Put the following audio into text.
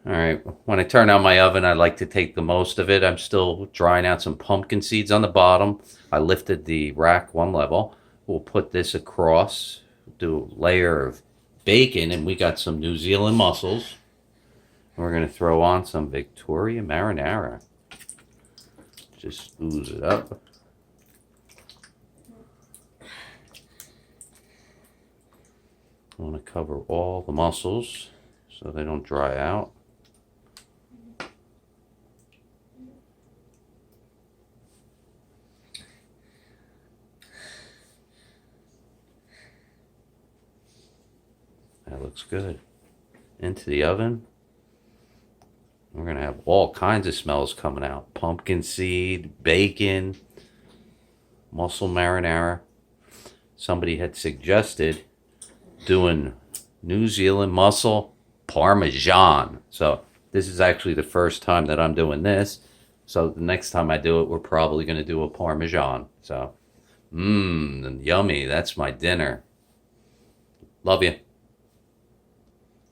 All right, when I turn on my oven, I like to take the most of it. I'm still drying out some pumpkin seeds on the bottom. I lifted the rack one level. We'll put this across, do a layer of bacon, and we got some New Zealand mussels. And we're going to throw on some Victoria Marinara. Just ooze it up. I want to cover all the mussels so they don't dry out. That looks good. Into the oven. We're going to have all kinds of smells coming out. Pumpkin seed, bacon, mussel marinara. Somebody had suggested doing New Zealand mussel parmesan. So this is actually the first time that I'm doing this. So the next time I do it, we're probably going to do a parmesan. So, yummy. That's my dinner. Love you.